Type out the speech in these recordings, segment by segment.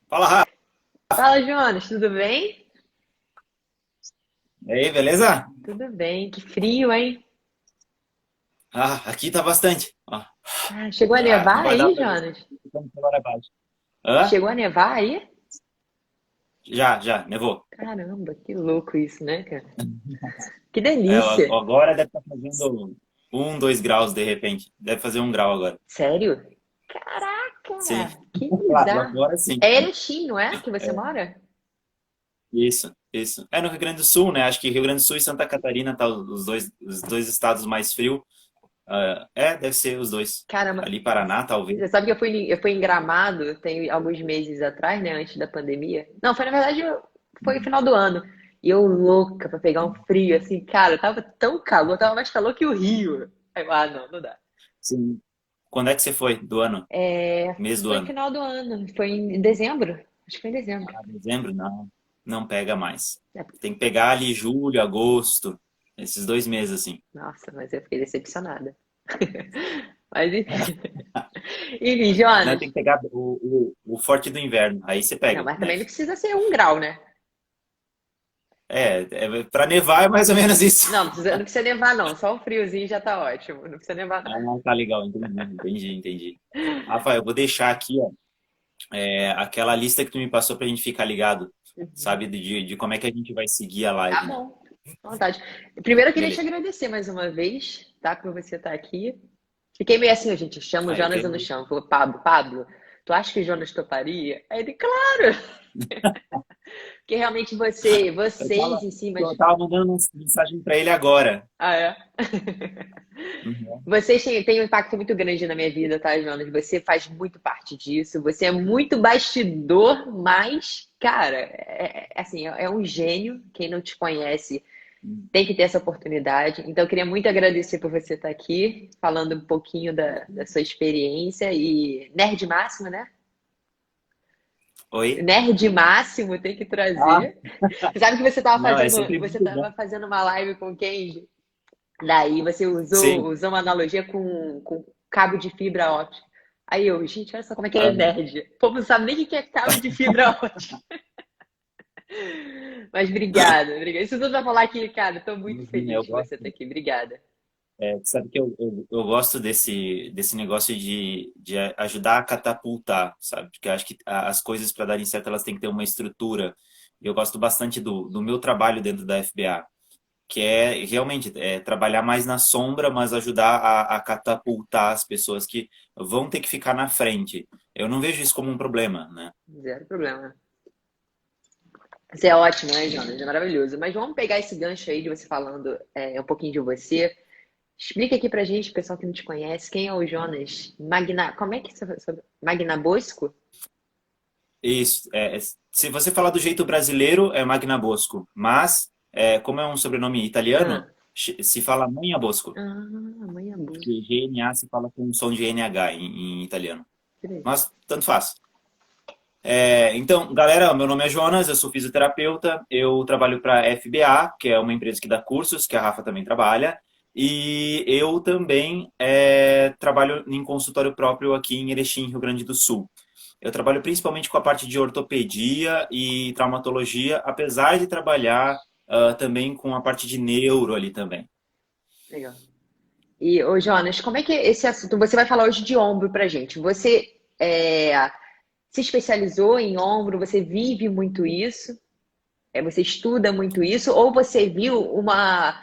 Fala, Rafa. Fala, Jonas, tudo bem? E aí, beleza? Tudo bem, que frio, hein? Ah, aqui tá bastante. Ó, Ah, chegou a não nevar vai dar aí, pra ver Jonas? como celular é baixo. Hã? Chegou a nevar aí? Já, nevou. Caramba, que louco isso, né, cara? Que É, delícia! agora deve estar fazendo 2 graus de repente. Deve fazer 1 grau agora. Sério? Sim. Caraca, que Lá bizarro. fora, sim. É Erechim, não é? Que você É, mora? isso. É no Rio Grande do Sul, né? Acho que Rio Grande do Sul e Santa Catarina tá os dois estados mais frios. Deve ser os dois. Caramba, Ali, Paraná, talvez. você sabe que eu fui em Gramado tem alguns meses atrás, né? Antes da pandemia. Não, foi na verdade, foi no final do ano. E eu louca pra pegar um frio, assim, cara, tava tão calor, tava mais calor que o Rio. Aí eu, não, não dá. Sim. Quando é que você foi do ano? Mês do Foi ano? final do ano, foi em dezembro. Acho que foi em dezembro. Dezembro? Não pega mais. É, Tem que pegar ali julho, agosto, esses 2 meses assim. nossa, mas eu fiquei decepcionada. Mas enfim. Enfim, Não, Jonas. tem que pegar o forte do inverno, aí você Não, pega, mas também neve. não precisa ser 1 grau, né? Pra nevar é mais ou menos isso. Não precisa nevar, não. Só um friozinho já tá ótimo. Não precisa nevar, não. Ah, tá legal, entendi. Rafael, eu vou deixar aqui, ó, aquela lista que tu me passou pra gente ficar ligado, sabe, de como é que a gente vai seguir a Tá live, né? bom. À vontade. Primeiro eu queria te Beleza. agradecer mais uma vez, tá? Por você estar aqui. Fiquei meio assim, gente, eu chamo o Aí eu Jonas quero. no chão. Falou, Pablo, tu acha que o Jonas toparia? Aí ele, claro! Porque realmente Eu vocês tava, em cima eu de. tava mandando mensagem pra ele agora. Ah, é? Uhum. Vocês têm um impacto muito grande na minha vida, tá, Jonas? Você faz muito parte disso. Você é muito bastidor, mas, cara, assim, é um gênio. Quem não te conhece tem que ter essa oportunidade. Então, eu queria muito agradecer por você estar aqui, falando um pouquinho da sua experiência e nerd máximo, né? Oi? Nerd máximo tem que Ah, trazer. Você sabe que você estava não, é fazendo, sempre você muito estava bom. fazendo uma live com o Kenji. Daí você usou, Sim. usou uma analogia com cabo de fibra óptica. Aí eu, gente, olha só como é que ele é Aham. nerd. O povo não sabe nem o que é cabo de fibra óptica. Mas obrigada. Isso tudo pra falar que, cara, eu tô muito Imagina, eu feliz que você gosto. tá aqui. Obrigada. Sabe que eu gosto desse negócio de ajudar a catapultar, sabe? Porque eu acho que as coisas para darem certo elas têm que ter uma estrutura. E eu gosto bastante do meu trabalho dentro da FBA, que é realmente trabalhar mais na sombra, mas ajudar a catapultar as pessoas que vão ter que ficar na frente. Eu não vejo isso como um problema, né? Zero problema. Você é ótimo, né, Jonas? É maravilhoso. Mas vamos pegar esse gancho aí de você falando um pouquinho de você. Explica aqui pra gente, pessoal que não te conhece, quem é o Jonas Magna... Como é que você... Magnabosco? Isso. Se você falar do jeito brasileiro, é Magna Bosco. Mas, como é um sobrenome italiano, Ah, se fala Manha Bosco. Manhã Porque GNA se fala com som de NH em italiano. Boa. Mas, tanto faz. Então, galera, meu nome é Jonas, eu sou fisioterapeuta, eu trabalho para a FBA, que é uma empresa que dá cursos, que a Rafa também trabalha, e eu também trabalho em consultório próprio aqui em Erechim, Rio Grande do Sul. Eu trabalho principalmente com a parte de ortopedia e traumatologia, apesar de trabalhar também com a parte de neuro ali também. Legal. E, ô Jonas, como é que é esse assunto? Você vai falar hoje de ombro pra gente. Você é, se especializou em ombro? Você vive muito isso? Você estuda muito isso? Ou você viu uma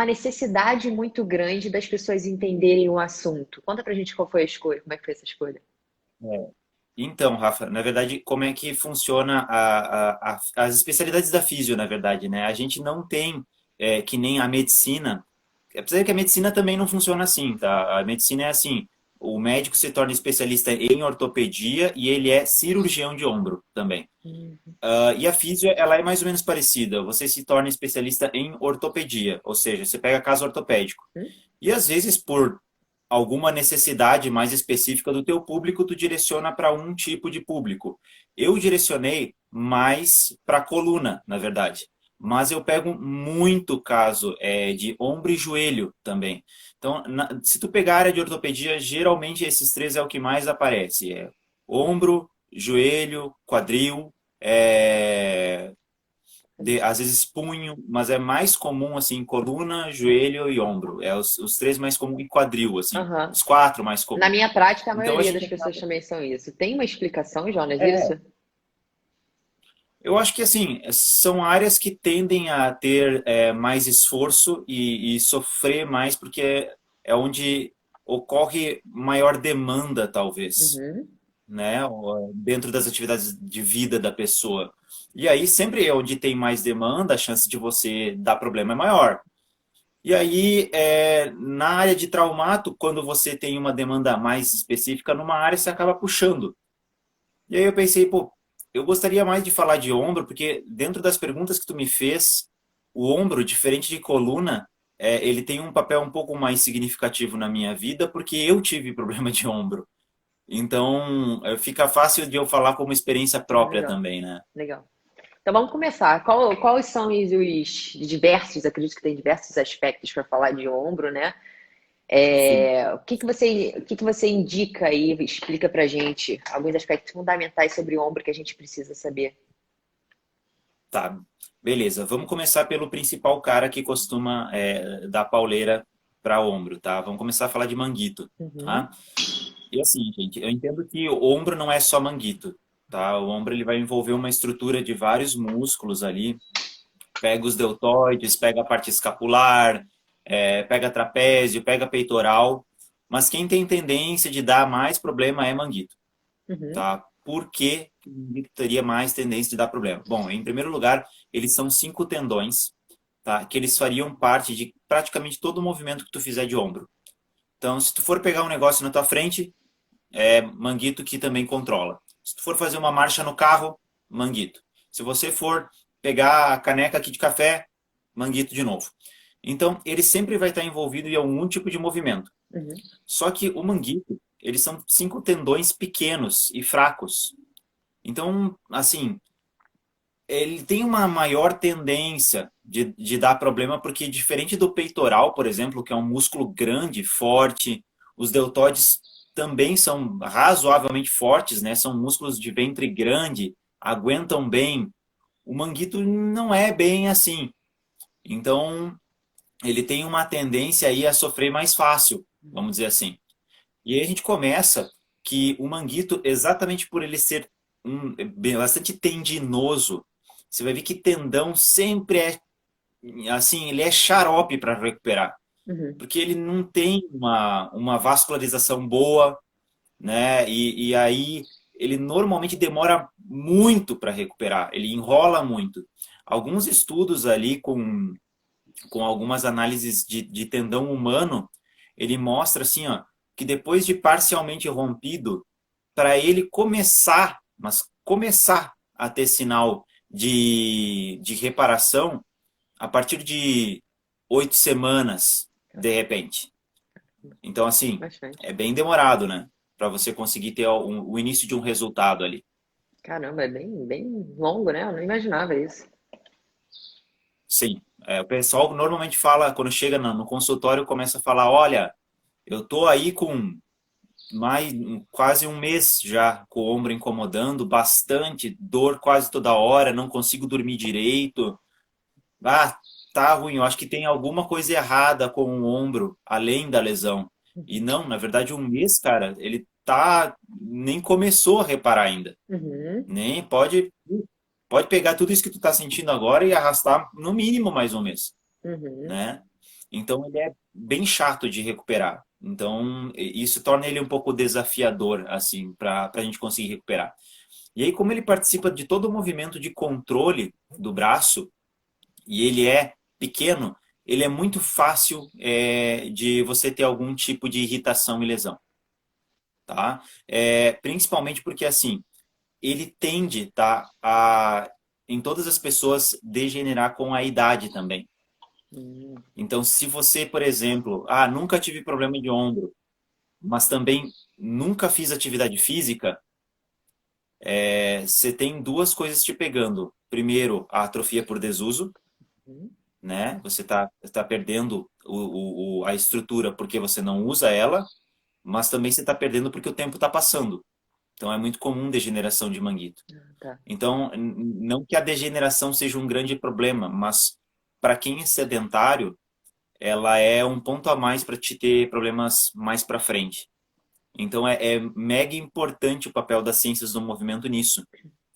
necessidade muito grande das pessoas entenderem o assunto? Conta pra gente qual foi a escolha, como é que foi essa escolha? Então, Rafa, na verdade, como é que funciona as especialidades da físio, na verdade, né? A gente não tem, que nem a medicina, apesar que a medicina também não funciona assim, tá? A medicina é assim, o médico se torna especialista em ortopedia e ele é cirurgião de ombro também. Hum. E a físio, ela é mais ou menos parecida. Você se torna especialista em ortopedia, ou seja, você pega caso ortopédico. Hum? E às vezes, por alguma necessidade mais específica do teu público, tu direciona para um tipo de público. Eu direcionei mais para coluna, na verdade. Mas eu pego muito caso de ombro e joelho também. Então, se tu pegar a área de ortopedia, geralmente esses três é o que mais aparece. É ombro, joelho, quadril, às vezes punho, mas é mais comum assim coluna, joelho e ombro. É os três mais comuns e quadril, assim, Aham. os quatro mais Na comuns. minha prática, a Então a maioria gente das pessoas acaba. também são isso. Tem uma explicação, Jonas, É, isso? eu acho que assim, são áreas que tendem a ter mais esforço e sofrer mais, porque é onde ocorre maior demanda, talvez, Uhum. né? Dentro das atividades de vida da pessoa. E aí, sempre é onde tem mais demanda, a chance de você dar problema é maior. E aí, na área de traumato, quando você tem uma demanda mais específica numa área, você acaba puxando. E aí eu pensei, pô, eu gostaria mais de falar de ombro, porque dentro das perguntas que tu me fez, o ombro, diferente de coluna, ele tem um papel um pouco mais significativo na minha vida, porque eu tive problema de ombro. Então, fica fácil de eu falar como experiência Ah, própria legal, também, né? legal. Então vamos começar. Quais são os diversos, acredito que tem diversos aspectos para falar de ombro, né? Sim, O que que você indica aí, explica pra gente alguns aspectos fundamentais sobre ombro que a gente precisa saber. tá. Beleza, vamos começar pelo principal cara que costuma dar pauleira para ombro, tá? Vamos começar a falar de manguito, Uhum, tá? E assim, gente, eu entendo que o ombro não é só manguito, tá? O ombro ele vai envolver uma estrutura de vários músculos ali. Pega os deltoides, pega a parte escapular, pega trapézio, pega peitoral. Mas quem tem tendência de dar mais problema é manguito, uhum, tá? Por que o manguito teria mais tendência de dar problema? Bom, em primeiro lugar, eles são 5 tendões, tá? Que eles fariam parte de praticamente todo o movimento que tu fizer de ombro. Então, se tu for pegar um negócio na tua frente, é manguito que também controla. Se tu for fazer uma marcha no carro, manguito. Se você for pegar a caneca aqui de café, manguito de novo. Então, ele sempre vai estar envolvido em algum tipo de movimento. uhum, Só que o manguito, eles são 5 tendões pequenos e fracos. Então, assim, ele tem uma maior tendência de dar problema, porque diferente do peitoral, por exemplo, que é um músculo grande, forte, os deltoides também são razoavelmente fortes, né? São músculos de ventre grande, aguentam bem. O manguito não é bem assim. Então, ele tem uma tendência aí a sofrer mais fácil, vamos dizer assim. E aí a gente começa que o manguito, exatamente por ele ser bastante tendinoso, você vai ver que tendão sempre é assim, ele é xarope para recuperar, uhum, porque ele não tem uma vascularização boa, né? E aí ele normalmente demora muito para recuperar, ele enrola muito. Alguns estudos ali com algumas análises de tendão humano, ele mostra assim, ó, que depois de parcialmente rompido, para ele começar, mas começar a ter sinal de reparação a partir de 8 semanas, de repente. Então, assim, bastante. é bem demorado, né? Para você conseguir ter o início de um resultado ali. Caramba, é bem, bem longo, né? Eu não imaginava isso. Sim. O pessoal normalmente fala, quando chega no consultório, começa a falar: olha, eu tô aí com quase um mês já com o ombro incomodando, bastante, dor quase toda hora, não consigo dormir direito. Ah, tá ruim, eu acho que tem alguma coisa errada com o ombro, além da lesão. E não, na verdade, um mês, cara, ele nem começou a reparar ainda. Uhum, Nem pode pegar tudo isso que tu tá sentindo agora e arrastar no mínimo mais um mês, uhum, né? Então ele é bem chato de recuperar. Então isso torna ele um pouco desafiador, assim, para a gente conseguir recuperar. E aí, como ele participa de todo o movimento de controle do braço, e ele é pequeno, ele é muito fácil de você ter algum tipo de irritação e lesão, tá? Principalmente porque, assim, ele tende, tá, em todas as pessoas, degenerar com a idade também. uhum, Então, se você, por exemplo, nunca tive problema de ombro, mas também nunca fiz atividade física, você tem duas coisas te pegando. Primeiro, a atrofia por desuso, uhum, né? Você tá perdendo a estrutura porque você não usa ela, mas também você está perdendo porque o tempo está passando. Então é muito comum degeneração de manguito. Tá. Então, não que a degeneração seja um grande problema, mas para quem é sedentário, ela é um ponto a mais para te ter problemas mais para frente. Então é mega importante o papel das ciências do movimento nisso,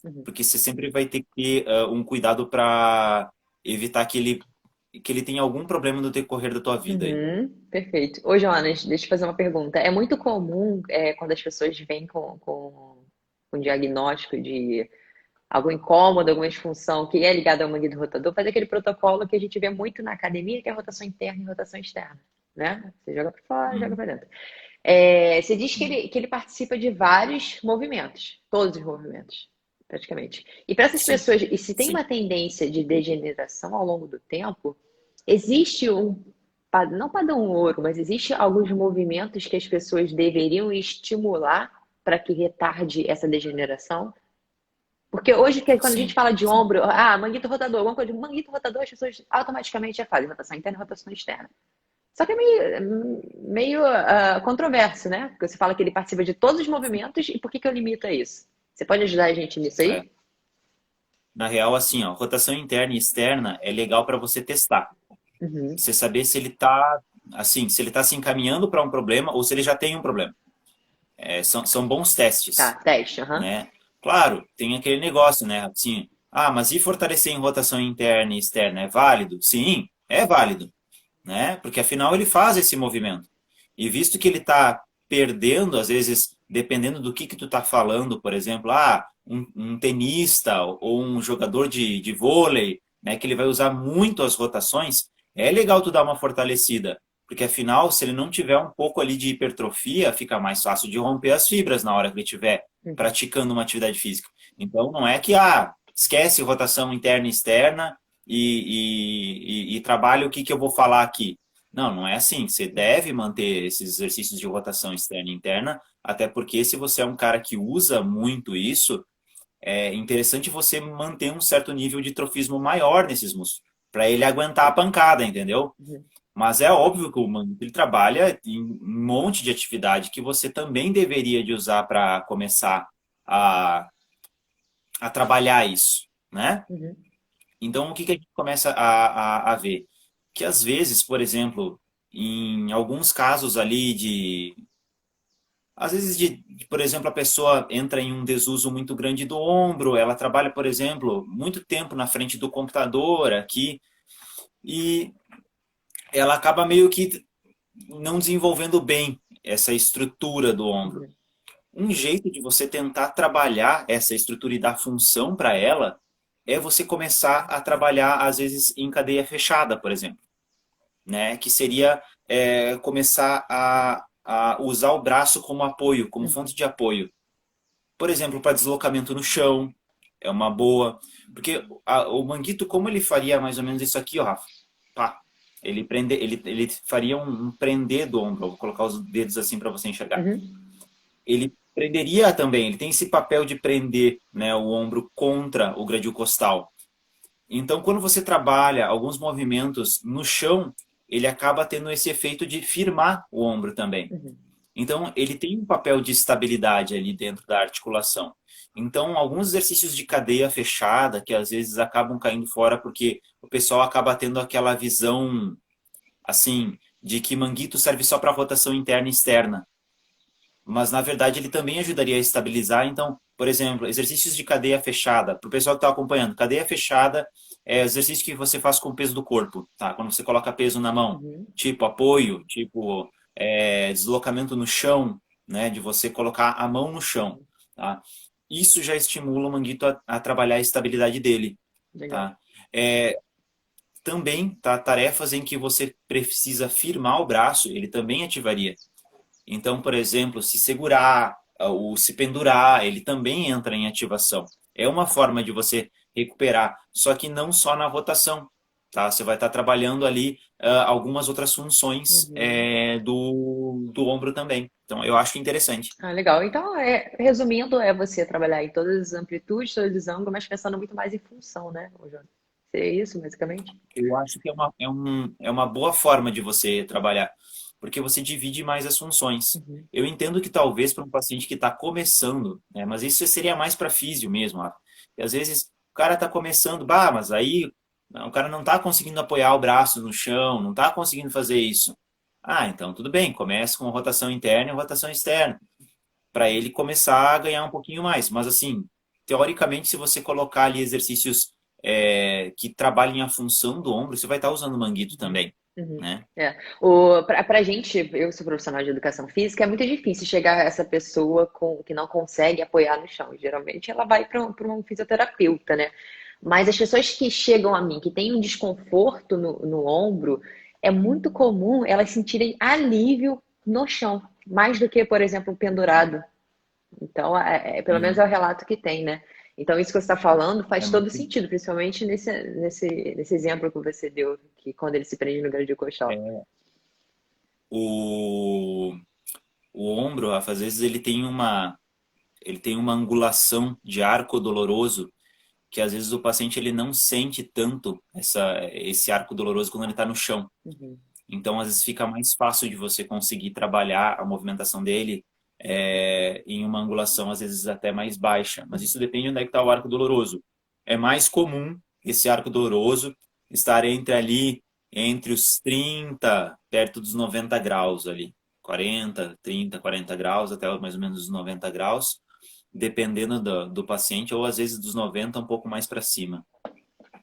Uhum. porque você sempre vai ter que ter um cuidado para evitar que ele tenha algum problema no decorrer da tua vida aí. Uhum, perfeito. Ô, Jonas, deixa eu fazer uma pergunta. É muito comum, quando as pessoas vêm com diagnóstico de algum incômodo, alguma disfunção que é ligada ao manguito rotador, fazer aquele protocolo que a gente vê muito na academia, que é a rotação interna e rotação externa, né? Você joga para fora, joga Hum, para dentro. Você diz que ele participa de vários movimentos, todos os movimentos, praticamente. E para essas sim, pessoas, e se tem sim, uma tendência de degeneração ao longo do tempo, existe não padrão ouro, mas existe alguns movimentos que as pessoas deveriam estimular para que retarde essa degeneração? Porque hoje, quando a gente sim, fala de sim. ombro, manguito rotador, alguma coisa de manguito rotador, as pessoas automaticamente já fazem rotação interna e rotação externa. Só que é meio controverso, né? Porque você fala que ele participa de todos os movimentos e por que que eu limito a isso? Você pode ajudar a gente nisso É. aí? Na real, assim, ó, rotação interna e externa é legal para você testar. Uhum. Você saber se ele está assim, se ele está se encaminhando para um problema ou se ele já tem um problema. São bons Tá, testes, teste, aham. né? Claro, tem aquele negócio, né? Assim, mas e fortalecer em rotação interna e externa é válido? Sim, é válido, né? Porque afinal ele faz esse movimento. E visto que ele está perdendo, às vezes, dependendo do que tu está falando, por exemplo, um tenista ou um jogador de vôlei, né, que ele vai usar muito as rotações, é legal tu dar uma fortalecida, porque afinal, se ele não tiver um pouco ali de hipertrofia, fica mais fácil de romper as fibras na hora que ele estiver Uhum. praticando uma atividade física. Então, não é que, esquece rotação interna e externa e trabalha o que eu vou falar aqui. Não, não é assim. Você deve manter esses exercícios de rotação externa e interna, até porque se você é um cara que usa muito isso, é interessante você manter um certo nível de trofismo maior nesses músculos, para ele aguentar a pancada, entendeu? Uhum. Mas é óbvio que o manguito ele trabalha em um monte de atividade que você também deveria de usar para começar a, a trabalhar isso, né? Uhum. Então, o que a gente começa a ver? Que às vezes, por exemplo, em alguns casos ali às vezes por exemplo, a pessoa entra em um desuso muito grande do ombro, ela trabalha, por exemplo, muito tempo na frente do computador aqui, e ela acaba meio que não desenvolvendo bem essa estrutura do ombro. Uhum. Um jeito de você tentar trabalhar essa estrutura e dar função para ela é você começar a trabalhar, às vezes, em cadeia fechada, por exemplo, né? Que seria começar a usar o braço como apoio, como Uhum. fonte de apoio. Por exemplo, para deslocamento no chão, é uma boa. Porque o manguito, como ele faria mais ou menos isso aqui, ó, Rafa? Pá. Ele faria um prender do ombro. Eu vou colocar os dedos assim para você enxergar. Uhum. Ele prenderia também, ele tem esse papel de prender, né, o ombro contra o gradil costal. Então, quando você trabalha alguns movimentos no chão, ele acaba tendo esse efeito de firmar o ombro também. Uhum. Então, ele tem um papel de estabilidade ali dentro da articulação. Então, alguns exercícios de cadeia fechada, que às vezes acabam caindo fora porque o pessoal acaba tendo aquela visão, assim, de que manguito serve só para rotação interna e externa. Mas, na verdade, ele também ajudaria a estabilizar. Então, por exemplo, exercícios de cadeia fechada. Para o pessoal que está acompanhando, cadeia fechada é exercício que você faz com o peso do corpo, tá? Quando você coloca peso na mão, Uhum. tipo apoio, tipo deslocamento no chão, né? De você colocar a mão no chão, Uhum. tá? Isso já estimula o manguito a trabalhar a estabilidade dele, Legal. tá? É, também, tá? Tarefas em que você precisa firmar o braço, ele também ativaria. Então, por exemplo, se segurar ou se pendurar, ele também entra em ativação. É uma forma de você recuperar, só que não só na rotação, tá? Você vai estar trabalhando ali algumas outras funções Uhum. do ombro também. Então, eu acho interessante. Ah, legal. Então, resumindo, é você trabalhar em todas as amplitudes, todos os ângulos, mas pensando muito mais em função, né, ô Jonas? Seria isso, basicamente? Eu acho que é uma boa forma de você trabalhar. porque você divide mais as funções. Uhum. Eu entendo que talvez para um paciente que está começando, né, mas isso seria mais para físio mesmo, ó. E às vezes o cara está começando, bah, mas aí o cara não está conseguindo apoiar o braço no chão, não está conseguindo fazer isso. Ah, então tudo bem, comece com rotação interna e rotação externa, para ele começar a ganhar um pouquinho mais. Mas assim, teoricamente, se você colocar ali exercícios que trabalhem a função do ombro, você vai estar usando o manguito também, Uhum. né? É. Pra gente, eu sou profissional de educação física, é muito difícil chegar a essa pessoa que não consegue apoiar no chão. Geralmente ela vai para um fisioterapeuta, né? Mas as pessoas que chegam a mim, que têm um desconforto no ombro, é muito comum elas sentirem alívio no chão, mais do que, por exemplo, pendurado. Então, pelo menos é Uhum. o relato que tem, né? Então, isso que você está falando É faz todo muito. sentido, principalmente nesse exemplo que você deu, que quando ele se prende no grande colchão. é, o, o ombro, Rafa, às vezes ele tem uma angulação de arco doloroso que às vezes o paciente ele não sente tanto esse arco doloroso quando ele está no chão. Uhum. Então, às vezes fica mais fácil de você conseguir trabalhar a movimentação dele em uma angulação, às vezes até mais baixa. Mas isso depende de onde é que está o arco doloroso. É mais comum esse arco doloroso estar entre os 30 perto dos 90 graus ali. 40, 30, 40 graus, até mais ou menos os 90 graus, dependendo do paciente, ou às vezes dos 90 um pouco mais para cima.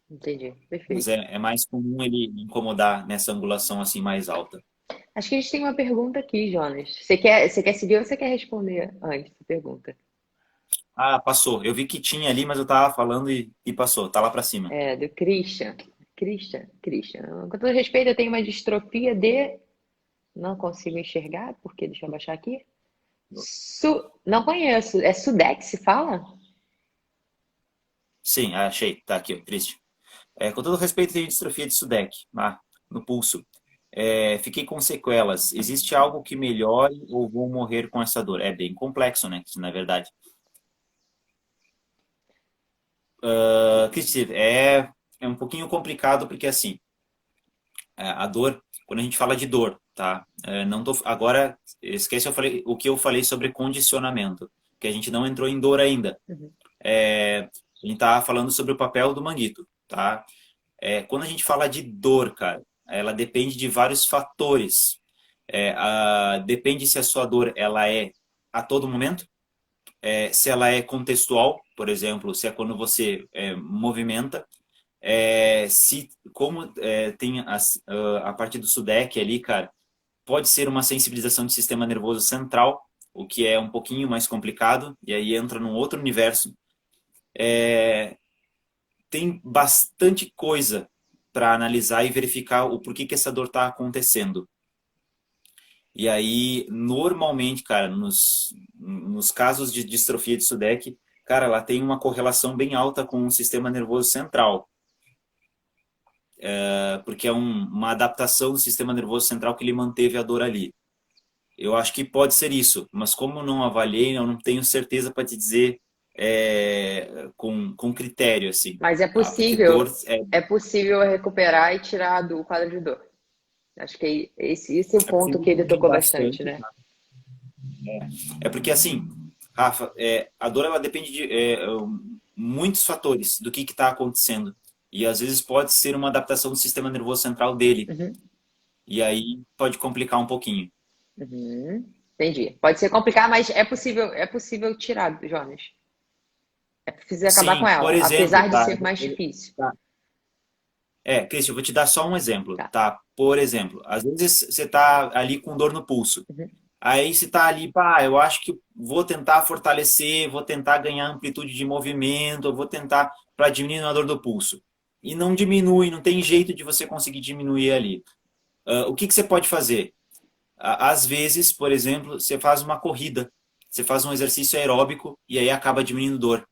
Entendi, Mas perfeito. é mais comum ele incomodar nessa angulação assim mais alta. Acho que a gente tem uma pergunta aqui, Jonas. Você quer seguir ou você quer responder antes da pergunta? Ah, passou. Eu vi que tinha ali, mas eu tava falando e passou. Tá lá pra cima. É, do Christian. Christian. Com todo respeito, eu tenho uma distrofia de. Não consigo enxergar, porque deixa eu baixar aqui. Não conheço. É Sudex, se fala? Sim, achei. Tá aqui, ó, triste. Com todo respeito, tenho distrofia de Sudeck, no pulso. Fiquei com sequelas. Existe algo que melhore ou vou morrer com essa dor? É bem complexo, né? Isso, na verdade. Cristi, é um pouquinho complicado porque assim, a dor, quando a gente fala de dor, tá? Não tô, agora, esquece o que eu falei sobre condicionamento, que a gente não entrou em dor ainda. Uhum. A gente tá falando sobre o papel do manguito, tá? Quando a gente fala de dor, cara, ela depende de vários fatores. Depende se a sua dor ela é a todo momento, se ela é contextual, por exemplo, se é quando você movimenta, se como tem a parte do SUDEC ali, cara, pode ser uma sensibilização do sistema nervoso central, o que é um pouquinho mais complicado, e aí entra num outro universo. Tem bastante coisa para analisar e verificar o porquê que essa dor está acontecendo. E aí, normalmente, cara, nos casos de distrofia de Sudeck, cara, ela tem uma correlação bem alta com o sistema nervoso central, porque é uma adaptação do sistema nervoso central que ele manteve a dor ali. Eu acho que pode ser isso, mas como eu não avaliei, eu não tenho certeza para te dizer com critério, assim, Mas é tá? Porque possível, dor é possível recuperar e tirar do quadro de dor. Acho que esse é o é ponto possível que ele diminuir tocou bastante, bastante. né? É porque assim, Rafa, a dor ela depende de muitos fatores do que está acontecendo. E às vezes pode ser uma adaptação do sistema nervoso central dele. Uhum, E aí pode complicar um pouquinho. uhum. Entendi. Pode ser complicado, mas é possível tirar, Jonas. É preciso acabar com Sim, por ela, exemplo, apesar de tá? ser mais difícil. Tá. Cristian, eu vou te dar só um exemplo, Tá. tá? Por exemplo, às vezes você tá ali com dor no pulso. Uhum, Aí você tá ali, pá, eu acho que vou tentar fortalecer, vou tentar ganhar amplitude de movimento, eu vou tentar para diminuir a dor do pulso. E não diminui, não tem jeito de você conseguir diminuir ali. O que que você pode fazer? Às vezes, por exemplo, você faz uma corrida, você faz um exercício aeróbico e aí acaba diminuindo dor.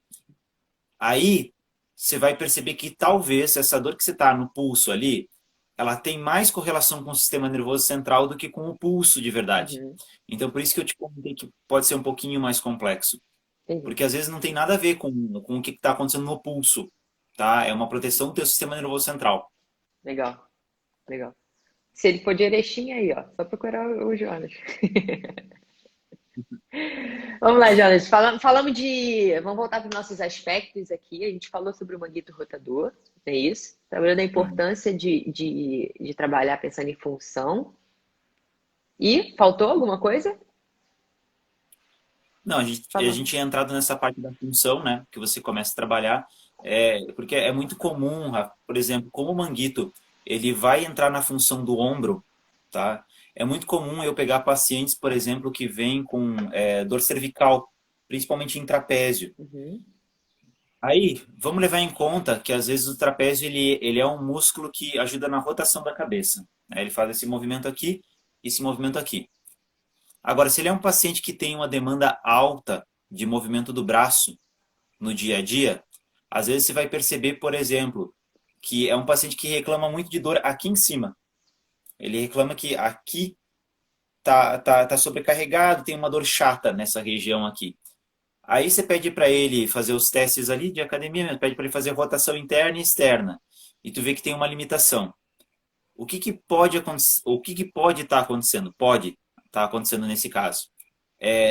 Aí você vai perceber que talvez essa dor que você está no pulso ali, ela tem mais correlação com o sistema nervoso central do que com o pulso de verdade. uhum. Então, por isso que eu te comentei que pode ser um pouquinho mais complexo. Entendi. Porque às vezes não tem nada a ver com o que está acontecendo no pulso, tá? É uma proteção do teu sistema nervoso central. Legal, legal. Se ele for de Erechim, aí, ó, só procurar o Jonas. Vamos lá, Jonas. Falamos de. Vamos voltar para os nossos aspectos aqui. A gente falou sobre o manguito rotador, é isso? Trabalhando a Hum. importância de trabalhar pensando em função. E faltou alguma coisa? Não, a Falou. gente tinha entrado nessa parte da função, né? Que você começa a trabalhar. Porque é muito comum, Rafa, por exemplo, como o manguito, ele vai entrar na função do ombro, tá? É muito comum eu pegar pacientes, por exemplo, que vêm com dor cervical, principalmente em trapézio. Uhum. Aí, vamos levar em conta que às vezes o trapézio ele é um músculo que ajuda na rotação da cabeça, né? Ele faz esse movimento aqui e esse movimento aqui. Agora, se ele é um paciente que tem uma demanda alta de movimento do braço no dia a dia, às vezes você vai perceber, por exemplo, que é um paciente que reclama muito de dor aqui em cima. Ele reclama que aqui tá sobrecarregado, tem uma dor chata nessa região aqui. Aí você pede para ele fazer os testes ali de academia, pede para ele fazer rotação interna e externa. E tu vê que tem uma limitação. O que pode acontecer? O que pode estar acontecendo? Pode estar acontecendo nesse caso.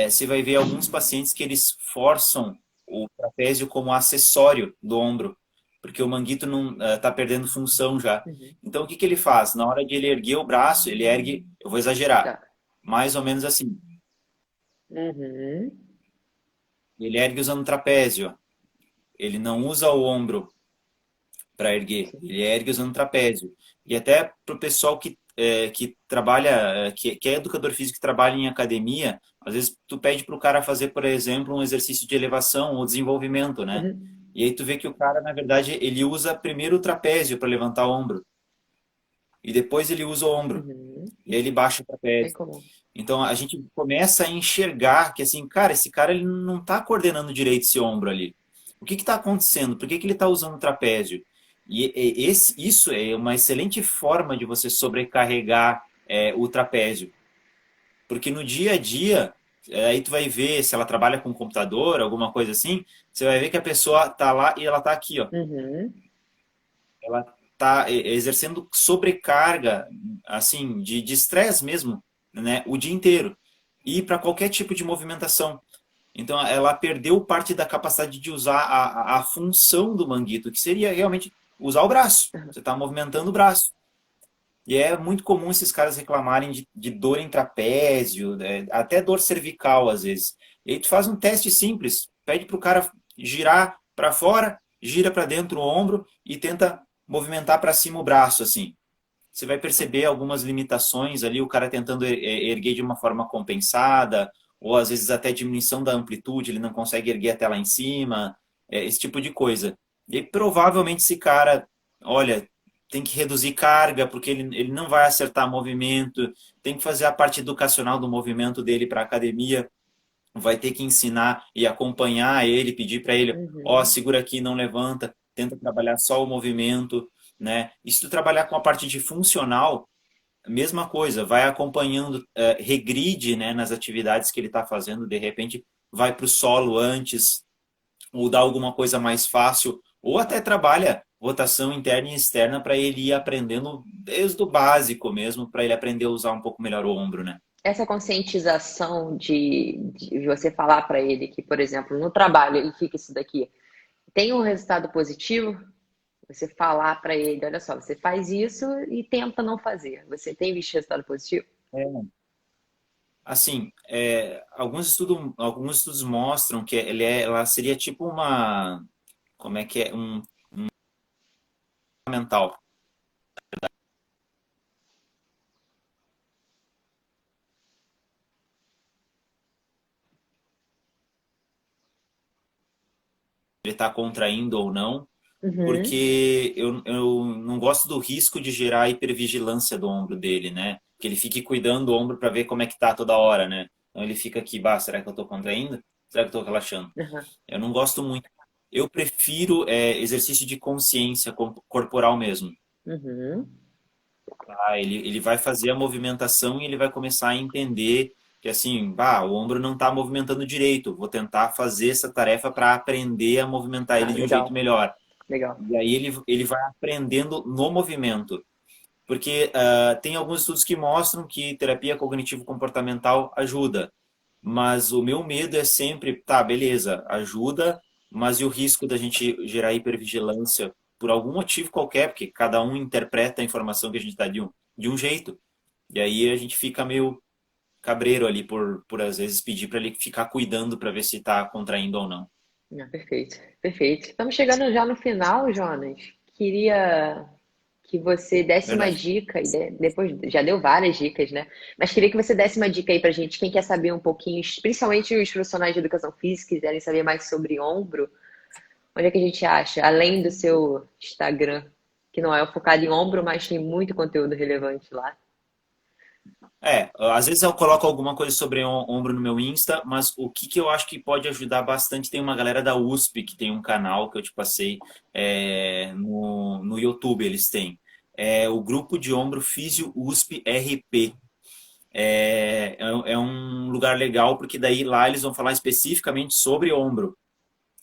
Você vai ver alguns pacientes que eles forçam o trapézio como acessório do ombro, porque o manguito não está perdendo função já. Uhum. Então o que ele faz? Na hora de ele erguer o braço, ele ergue, eu vou exagerar, Tá. mais ou menos assim. Uhum. Ele ergue usando o trapézio. Ele não usa o ombro para erguer. Sim. Ele ergue usando trapézio. E até para o pessoal que trabalha, que é educador físico que trabalha em academia, às vezes tu pede para o cara fazer, por exemplo, um exercício de elevação ou desenvolvimento, né? Uhum. E aí tu vê que o cara, na verdade, ele usa primeiro o trapézio para levantar o ombro. E depois ele usa o ombro. Uhum. E aí ele baixa o Bem trapézio. comum. Então a gente começa a enxergar que assim, cara, esse cara ele não está coordenando direito esse ombro ali. O que está acontecendo? Por que ele está usando o trapézio? Isso é uma excelente forma de você sobrecarregar o trapézio. Porque no dia a dia, aí tu vai ver se ela trabalha com computador, alguma coisa assim, você vai ver que a pessoa tá lá e ela tá aqui, ó. Uhum. Ela tá exercendo sobrecarga, assim, de estresse mesmo, né, o dia inteiro. E para qualquer tipo de movimentação. Então, ela perdeu parte da capacidade de usar a função do manguito, que seria realmente usar o braço. Você está movimentando o braço. E é muito comum esses caras reclamarem de dor em trapézio, até dor cervical às vezes. E aí tu faz um teste simples, pede para o cara girar para fora, gira para dentro o ombro e tenta movimentar para cima o braço assim. Você vai perceber algumas limitações ali, o cara tentando erguer de uma forma compensada, ou às vezes até diminuição da amplitude, ele não consegue erguer até lá em cima, esse tipo de coisa. E aí, provavelmente esse cara, olha, tem que reduzir carga, porque ele não vai acertar movimento, tem que fazer a parte educacional do movimento dele para a academia, vai ter que ensinar e acompanhar ele, pedir para ele, ó, Uhum. segura aqui, não levanta, tenta trabalhar só o movimento, né? E se tu trabalhar com a parte de funcional, mesma coisa, vai acompanhando, regride, né, nas atividades que ele está fazendo, de repente vai para o solo antes, ou dá alguma coisa mais fácil, ou até trabalha rotação interna e externa para ele ir aprendendo desde o básico mesmo, para ele aprender a usar um pouco melhor o ombro, né? Essa conscientização de você falar para ele que, por exemplo, no trabalho ele fica isso daqui, tem um resultado positivo, você falar para ele, olha só, você faz isso e tenta não fazer. Você tem visto resultado positivo? É. Assim, alguns estudos mostram que ela seria tipo uma, como é que é, um mental. Ele está contraindo ou não, Uhum. porque eu não gosto do risco de gerar hipervigilância do ombro dele, né? Que ele fique cuidando do ombro para ver como é que tá toda hora, né? Então ele fica aqui, bah, será que eu estou contraindo? Será que eu estou relaxando? Uhum. Eu não gosto muito. Eu prefiro exercício de consciência corporal mesmo. Uhum. Tá? Ele vai fazer a movimentação e ele vai começar a entender que assim, bah, o ombro não está movimentando direito. Vou tentar fazer essa tarefa para aprender a movimentar Ah, ele de um jeito legal, melhor. legal. E aí ele vai aprendendo no movimento. Porque tem alguns estudos que mostram que terapia cognitivo-comportamental ajuda. Mas o meu medo é sempre, tá, beleza, ajuda, mas e o risco da gente gerar hipervigilância por algum motivo qualquer, porque cada um interpreta a informação que a gente dá de um jeito. E aí a gente fica meio cabreiro ali por às vezes pedir para ele ficar cuidando para ver se está contraindo ou não. Ah, perfeito, perfeito. Estamos chegando já no final, Jonas. Queria que você desse uma Verdade. dica, e depois já deu várias dicas, né? Mas queria que você desse uma dica aí pra gente, quem quer saber um pouquinho, principalmente os profissionais de educação física, quiserem saber mais sobre ombro, onde é que a gente acha? Além do seu Instagram, que não é focado em ombro, mas tem muito conteúdo relevante lá. Às vezes eu coloco alguma coisa sobre ombro no meu Insta, mas o que, que eu acho que pode ajudar bastante, tem uma galera da USP que tem um canal que eu te passei no YouTube, eles têm. É o grupo de ombro Físio USP RP. É um lugar legal, porque daí lá eles vão falar especificamente sobre ombro.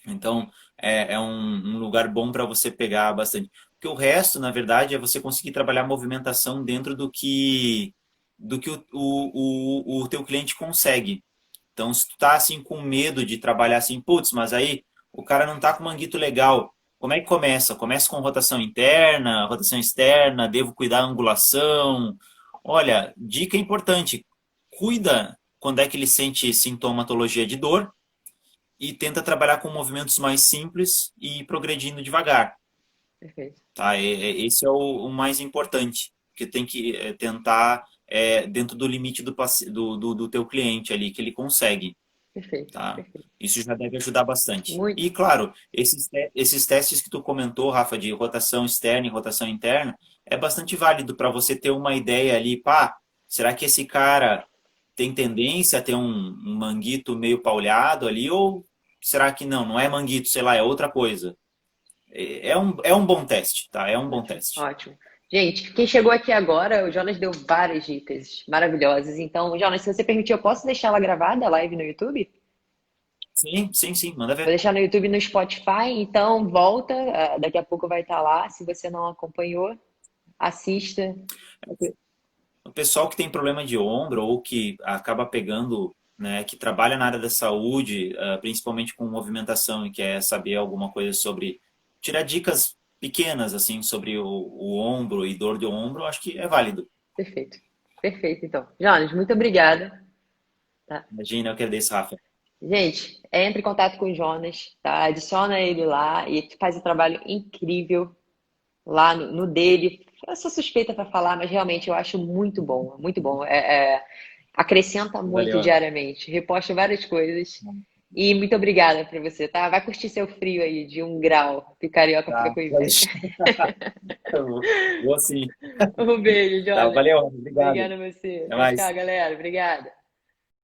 Então, é um lugar bom para você pegar bastante. Porque o resto, na verdade, é você conseguir trabalhar movimentação dentro do que o teu cliente consegue. Então, se tu tá assim com medo de trabalhar assim, putz, mas aí o cara não tá com manguito legal. Como é que começa? Começa com rotação interna, rotação externa, devo cuidar da angulação. Olha, dica importante, cuida quando é que ele sente sintomatologia de dor e tenta trabalhar com movimentos mais simples e ir progredindo devagar, Perfeito, tá? Esse é o mais importante, porque tem que tentar dentro do limite do teu cliente ali, que ele consegue, perfeito, tá? perfeito. Isso já deve ajudar bastante. Muito. E, claro, esses testes que tu comentou, Rafa, de rotação externa e rotação interna, é bastante válido para você ter uma ideia ali, pá, será que esse cara tem tendência a ter um manguito meio paulhado ali, ou será que não? Não é manguito, sei lá, é outra coisa. É um bom teste, tá? É um bom Ótimo, teste. ótimo. Gente, quem chegou aqui agora, o Jonas deu várias dicas maravilhosas. Então, Jonas, se você permitir, eu posso deixar ela gravada, a live no YouTube? Sim, sim, sim, manda Vou ver. deixar no YouTube e no Spotify, então volta, daqui a pouco vai estar lá. Se você não acompanhou, assista. O pessoal que tem problema de ombro ou que acaba pegando, né, que trabalha na área da saúde, principalmente com movimentação e quer saber alguma coisa sobre, tirar dicas pequenas assim sobre o ombro e dor de ombro, acho que é válido. Perfeito. Perfeito, então. Jonas, muito obrigada. Tá? Imagina, eu agradeço, Rafa. Gente, entre em contato com o Jonas, tá? Adiciona ele lá e ele faz um trabalho incrível lá no dele. Eu sou suspeita para falar, mas realmente eu acho muito bom, muito bom. Acrescenta muito Valeu. diariamente, reposta várias coisas. E muito obrigada para você, tá? Vai curtir seu frio aí de 1 grau, que carioca fica Tá, com inveja. vou sim. Um beijo, Tá, Jonas. valeu, obrigado. Obrigada a você. Até Tchau, tchau, mais. galera. Obrigada.